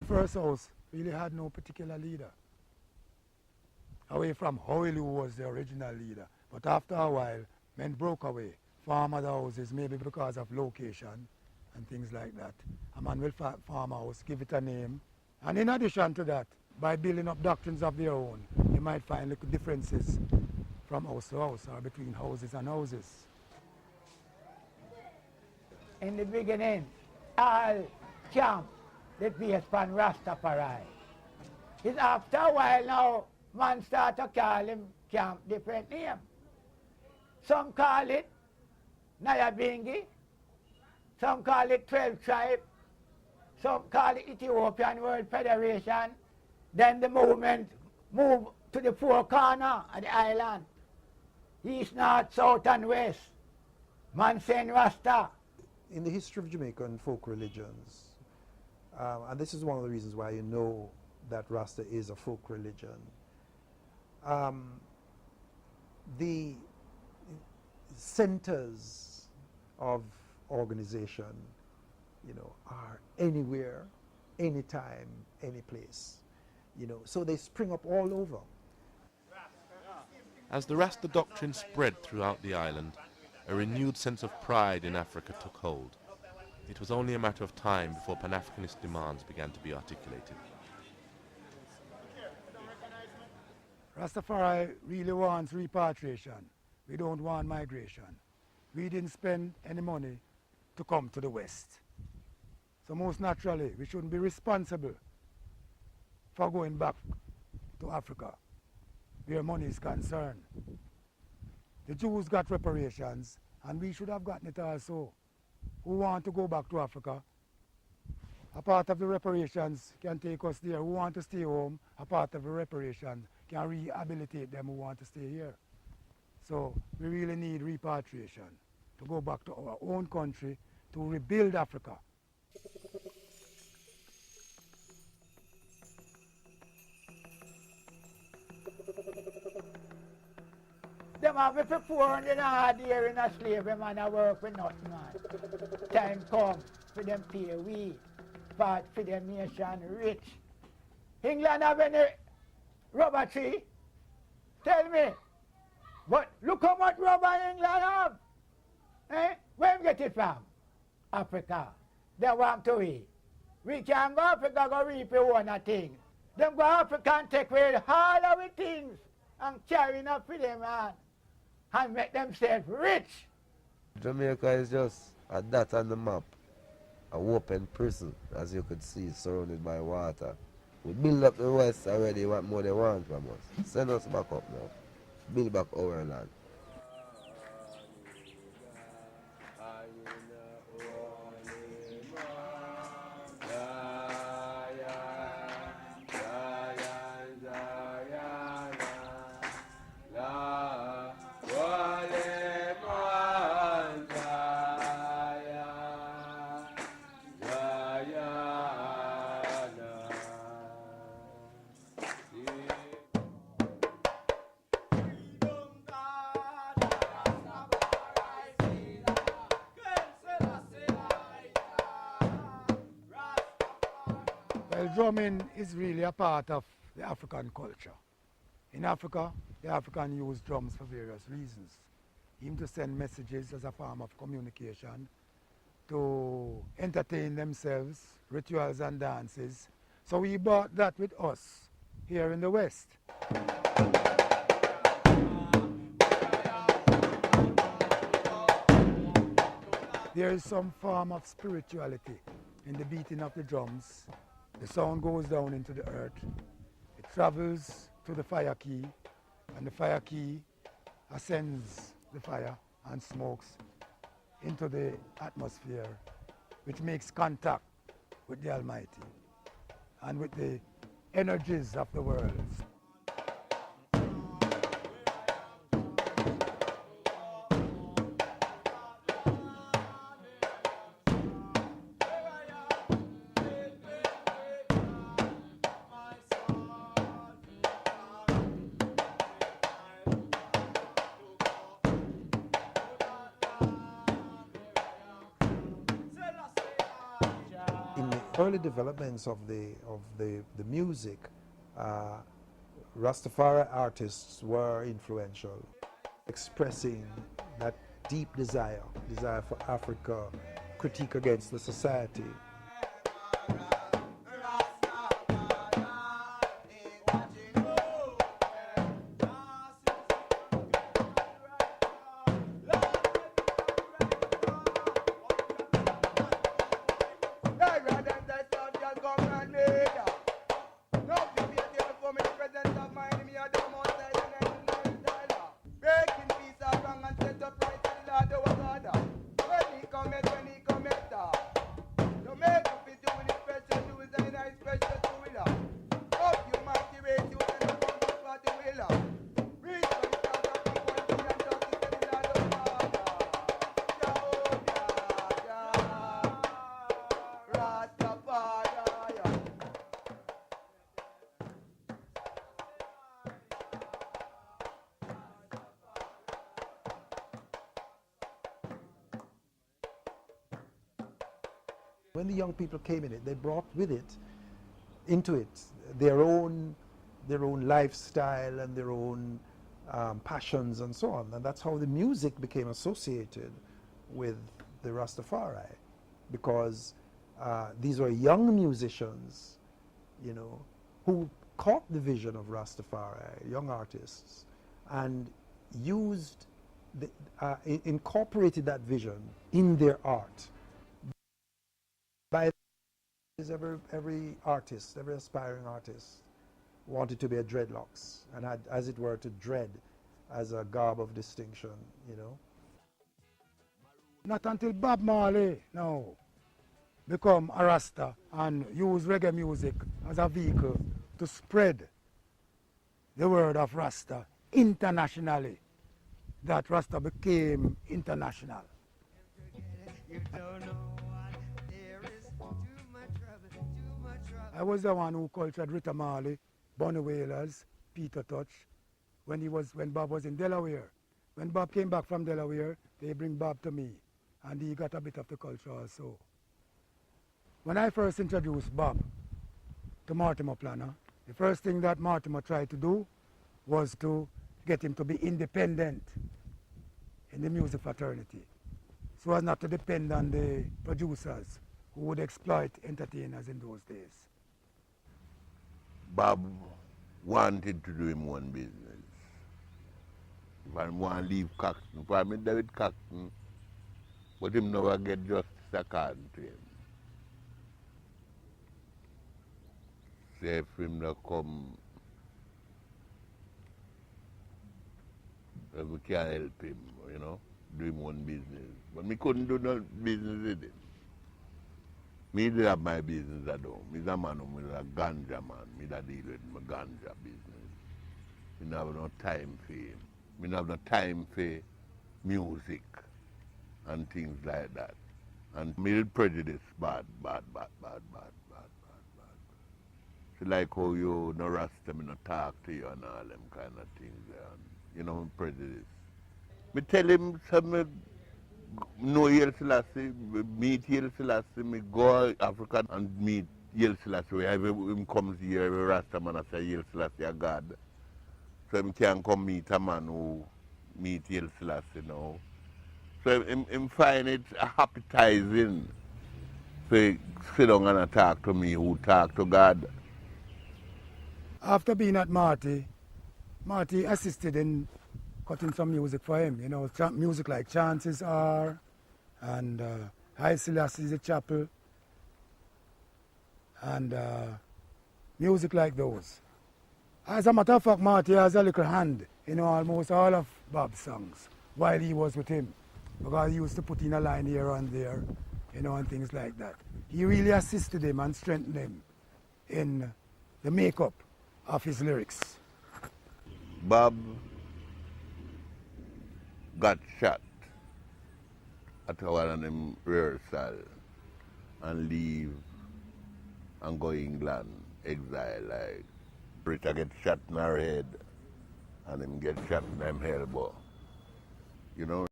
first house really had no particular leader. Away from Hoyle, who was the original leader. But after a while, men broke away, farm other houses, maybe because of location and things like that. A man will farm a house, give it a name. And in addition to that, by building up doctrines of their own, you might find little differences from house to house or between houses and houses. In the beginning, all camp, they based upon Rastafari. It's after a while now, man start to call him camp different name. Some call it Nyabingi, some call it 12 Tribe, some call it Ethiopian World Federation. Then the movement moved to the four corners of the island. East, north, south and west. Man saying Rasta. In the history of Jamaican folk religions, and this is one of the reasons why you know that Rasta is a folk religion, the centers of organization, are anywhere, anytime, any place. So they spring up all over. As the Rasta doctrine spread throughout the island, a renewed sense of pride in Africa took hold. It was only a matter of time before Pan-Africanist demands began to be articulated. Rastafari really wants repatriation. We don't want migration. We didn't spend any money to come to the West. So most naturally, we shouldn't be responsible for going back to Africa, where money is concerned. The Jews got reparations, and we should have gotten it also. Who want to go back to Africa? A part of the reparations can take us there. Who want to stay home? A part of the reparations can rehabilitate them who want to stay here. So we really need repatriation to go back to our own country to rebuild Africa. Them have it for 400 hard year in a slavery, man, I work for nothing, man. Time come for them pay we, but for them nation rich. England have any rubber tree? Tell me. But look how much rubber England have. Eh? Where we get it from? Africa. They want to eat. We can go Africa go reap one of things. Them go Africa and take away all of the things and carry enough for them and make themselves rich. Jamaica is just a dot on the map. A open prison, as you could see, surrounded by water. We build up the West already, what more they want from us. Send us back up now. Build back our land. Well, drumming is really a part of the African culture. In Africa, the African use drums for various reasons. Even to send messages as a form of communication, to entertain themselves, rituals and dances. So we brought that with us here in the West. There is some form of spirituality in the beating of the drums. The sound goes down into the earth. It travels to the fire key, and the fire key ascends the fire and smokes into the atmosphere, which makes contact with the Almighty and with the energies of the world. early developments of the music, Rastafari artists were influential, expressing that deep desire for Africa, critique against the society. When the young people came in it, they brought with it, into it, their own lifestyle and their own passions and so on. And that's how the music became associated with the Rastafari, because these were young musicians, you know, who caught the vision of Rastafari, young artists, and used, incorporated that vision in their art. By every artist, every aspiring artist wanted to be a dreadlocks and had, as it were, to dread as a garb of distinction, you know. Not until Bob Marley now become a Rasta and use reggae music as a vehicle to spread the word of Rasta internationally, that Rasta became international. I was the one who cultured Rita Marley, Bonnie Wailers, Peter Touch, when Bob was in Delaware. When Bob came back from Delaware, they bring Bob to me, and he got a bit of the culture also. When I first introduced Bob to Mortimer Planner, the first thing that Mortimer tried to do was to get him to be independent in the music fraternity, so as not to depend on the producers who would exploit entertainers in those days. Bob wanted to do him one business. If I want to leave Coxton, for me David Coxton, but him never get justice according to him. Say if him not come, we can't help him, you know, do him one business. But me couldn't do no business with him. Me did have my business at home. Me's a man who is a ganja man. Me da deal with my ganja business. Me don't have no time for him. Me don't have no time for music and things like that. And me prejudice bad. So like how you no rasta, me no talk to you and all them kind of things there. And, you know, me prejudice. Me tell him some no Haile Selassie, meet Haile Selassie, me go Africa and meet Haile Selassie. Whenever him comes here, every Rasta man I say Haile Selassie a God. So him can come meet a man who meet Haile Selassie now. So him find it appetizing to sit down and talk to me who talk to God. After being at Marty assisted in cutting some music for him, you know, music like Chances Are and Haile Selassie's The Chapel and music like those. As a matter of fact, Marty has a little hand in almost all of Bob's songs while he was with him, because he used to put in a line here and there, you know, and things like that. He really assisted him and strengthened him in the makeup of his lyrics. Bob got shot at one of them rehearsal and leave and go England, exile. Like Rita get shot in her head and him get shot in them elbow. You know,